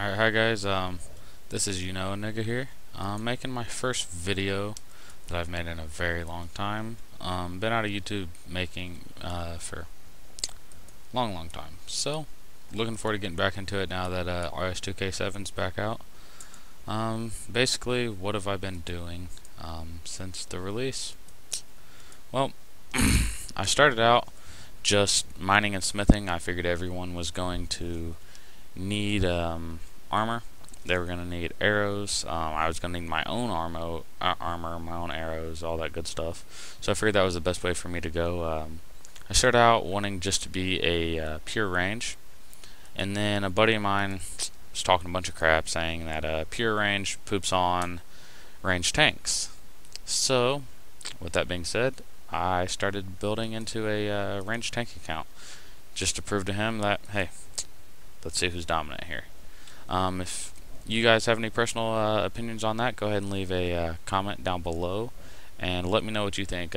Alright, hi guys, this is Nigga here. I'm making my first video that I've made in a very long time. Been out of YouTube making for a long time. So, looking forward to getting back into it now that Rs2k7's back out. Basically, what have I been doing since the release? Well, I started out just mining and smithing. I figured everyone was going to need armor. They were going to need arrows. I was going to need my own armor, my own arrows, all that good stuff. So I figured that was the best way for me to go. I started out wanting just to be a pure range, and then a buddy of mine was talking a bunch of crap saying that pure range poops on range tanks. So, with that being said, I started building into a range tank account just to prove to him that, hey, let's see who's dominant here. If you guys have any personal opinions on that, go ahead and leave a comment down below and let me know what you think.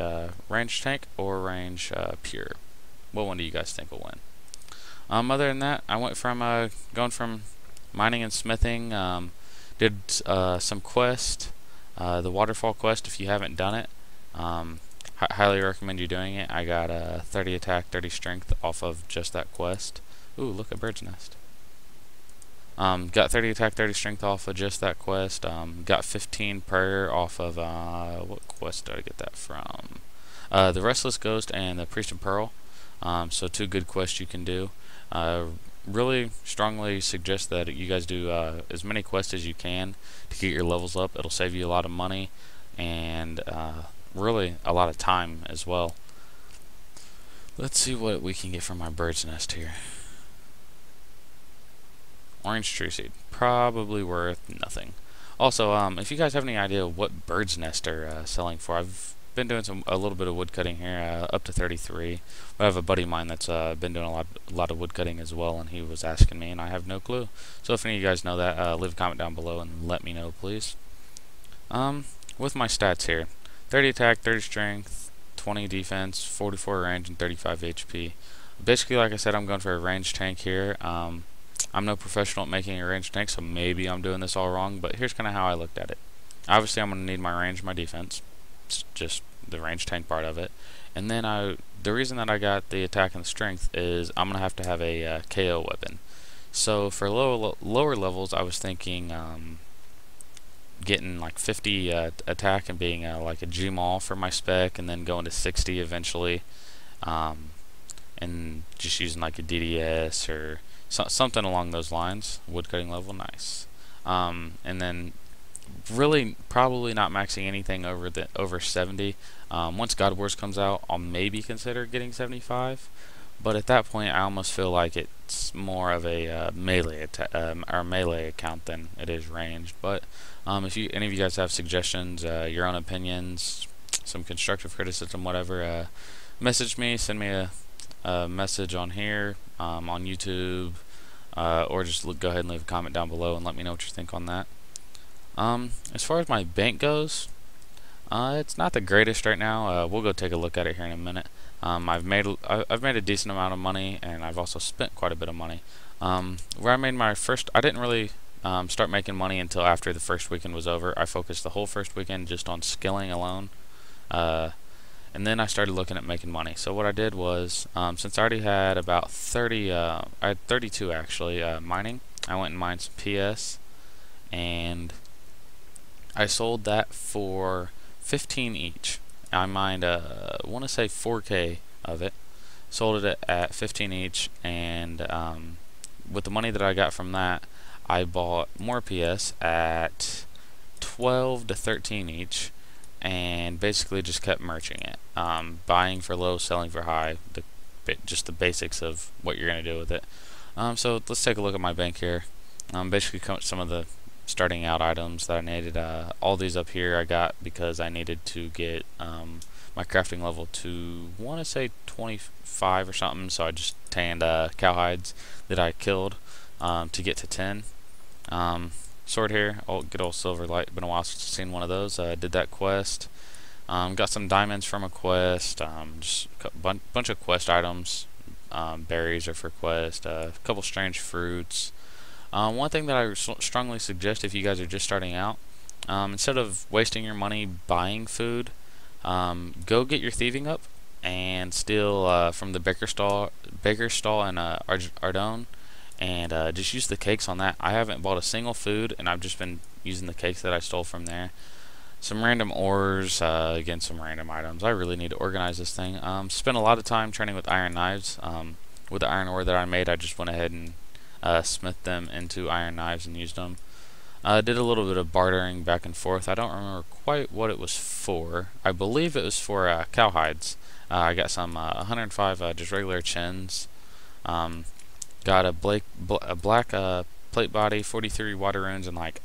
Range tank or range pure? What one do you guys think will win? Other than that, I went from going from mining and smithing, did some quest, the waterfall quest. If you haven't done it, highly recommend you doing it. I got 30 attack, 30 strength off of just that quest. Ooh, look, a bird's nest. Got 30 attack, 30 strength off of just that quest. Got 15 prayer off of, what quest did I get that from? The Restless Ghost and the Priest of Pearl. So two good quests you can do. Really strongly suggest that you guys do as many quests as you can to get your levels up. It'll save you a lot of money and really a lot of time as well. Let's see what we can get from my bird's nest here. Orange tree seed, probably worth nothing. Also, if you guys have any idea what bird's nest are selling for, I've been doing a little bit of wood cutting here, up to 33. I have a buddy of mine that's been doing a lot of wood cutting as well, and he was asking me, and I have no clue. So if any of you guys know that, leave a comment down below and let me know, please. With my stats here, 30 attack, 30 strength, 20 defense, 44 range, and 35 HP. Basically, like I said, I'm going for a range tank here. I'm no professional at making a range tank, so maybe I'm doing this all wrong, but here's kind of how I looked at it. Obviously, I'm going to need my range, my defense. It's just the range tank part of it. And then the reason that I got the attack and the strength is I'm going to have a KO weapon. So for lower levels, I was thinking getting like 50 attack and being like a G-Maul for my spec, and then going to 60 eventually, and just using like a DDS or something along those lines. Woodcutting level, nice. And then really probably not maxing anything over 70. Once God Wars comes out, I'll maybe consider getting 75. But at that point, I almost feel like it's more of a melee account than it is ranged. But if any of you guys have suggestions, your own opinions, some constructive criticism, whatever, message me, send me a message on here, on YouTube, or just go ahead and leave a comment down below and let me know what you think on that. As far as my bank goes, it's not the greatest right now. We'll go take a look at it here in a minute. I've made a decent amount of money, and I've also spent quite a bit of money. Where I made my first, I didn't really start making money until after the first weekend was over. I focused the whole first weekend just on skilling alone. And then I started looking at making money. So what I did was, since I already had about 30, I had 32 actually, mining, I went and mined some PS, and I sold that for 15 each. I mined, I want to say 4K of it, sold it at 15 each, and with the money that I got from that, I bought more PS at 12 to 13 each, and basically just kept merching it, buying for low, selling for high, just the basics of what you're going to do with it. So let's take a look at my bank here. Basically some of the starting out items that I needed. All these up here I got because I needed to get my crafting level to, want to say 25 or something, so I just tanned cowhides that I killed to get to 10. Sword here, good old silver light, been a while since I've seen one of those. Did that quest, got some diamonds from a quest, just a bunch of quest items. Berries are for quest, a couple strange fruits, One thing that I strongly suggest if you guys are just starting out, instead of wasting your money buying food, go get your thieving up and steal from the baker stall in Ardone, and just use the cakes on that. I haven't bought a single food, and I've just been using the cakes that I stole from there. Some random ores, again, some random items. I really need to organize this thing. Spent a lot of time training with iron knives. With the iron ore that I made, I just went ahead and smithed them into iron knives and used them. Did a little bit of bartering back and forth. I don't remember quite what it was for. I believe it was for cow hides. I got some 105 just regular chins. Got a black plate body, 43 water runes, and like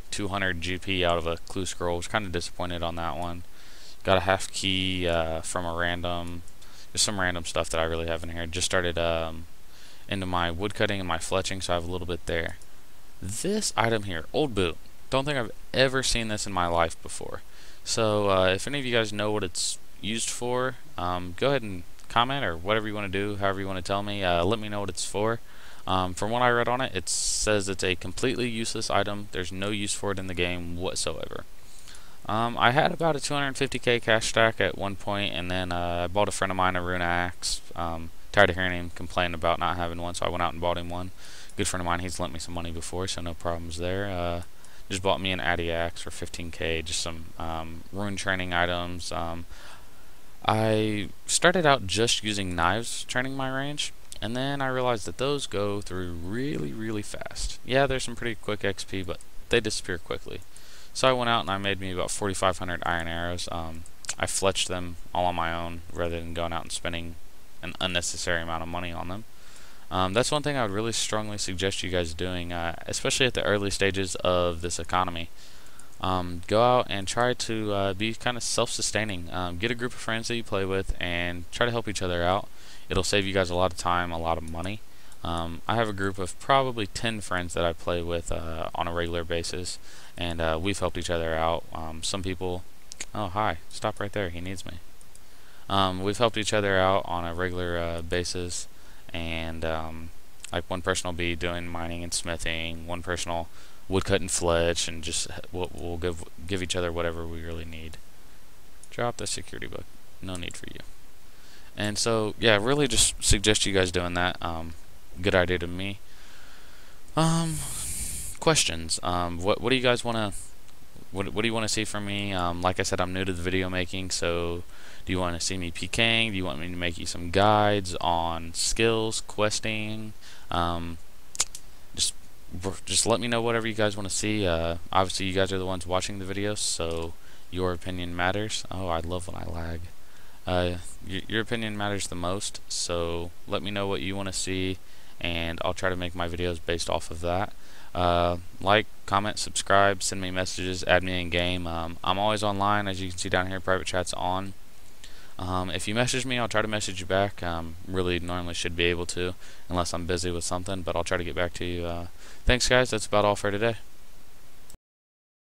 200 GP out of a clue scroll. Was kind of disappointed on that one. Got a half key from a random, just some random stuff that I really have in here. Just started into my woodcutting and my fletching, so I have a little bit there. This item here, old boot. Don't think I've ever seen this in my life before. So if any of you guys know what it's used for, go ahead and comment or whatever you want to do, however you want to tell me. Let me know what it's for. From what I read on it, it says it's a completely useless item. There's no use for it in the game whatsoever. I had about a 250k cash stack at one point, and then I bought a friend of mine a rune axe. Tired of hearing him complain about not having one, so I went out and bought him one. Good friend of mine, he's lent me some money before, so no problems there. Just bought me an Addy axe for 15k, just some rune training items. I started out just using knives training my range, and then I realized that those go through really fast. Yeah, there's some pretty quick XP, but they disappear quickly. So I went out and I made me about 4,500 iron arrows. I fletched them all on my own rather than going out and spending an unnecessary amount of money on them. That's one thing I would really strongly suggest you guys doing, especially at the early stages of this economy. Go out and try to be kind of self-sustaining. Get a group of friends that you play with and try to help each other out. It'll save you guys a lot of time, a lot of money. I have a group of probably 10 friends that I play with on a regular basis, and we've helped each other out. Some people, oh hi, stop right there, he needs me. We've helped each other out on a regular basis, and like one person will be doing mining and smithing, one person will woodcut and fletch, and just we'll give each other whatever we really need. Drop the security book, no need for you. And so yeah, really just suggest you guys doing that. Good idea to me. Questions. What do you guys want to what do you want to see from me? Like I said, I'm new to the video making, so do you want to see me PKing? Do you want me to make you some guides on skills, questing? Just let me know whatever you guys want to see. Obviously, you guys are the ones watching the videos, so your opinion matters. Oh, I love when I lag. Your opinion matters the most, so let me know what you want to see, and I'll try to make my videos based off of that. Like, comment, subscribe, send me messages, add me in game. I'm always online, as you can see down here. Private chat's on. If you message me, I'll try to message you back. Really normally should be able to, unless I'm busy with something, but I'll try to get back to you. Thanks guys, that's about all for today.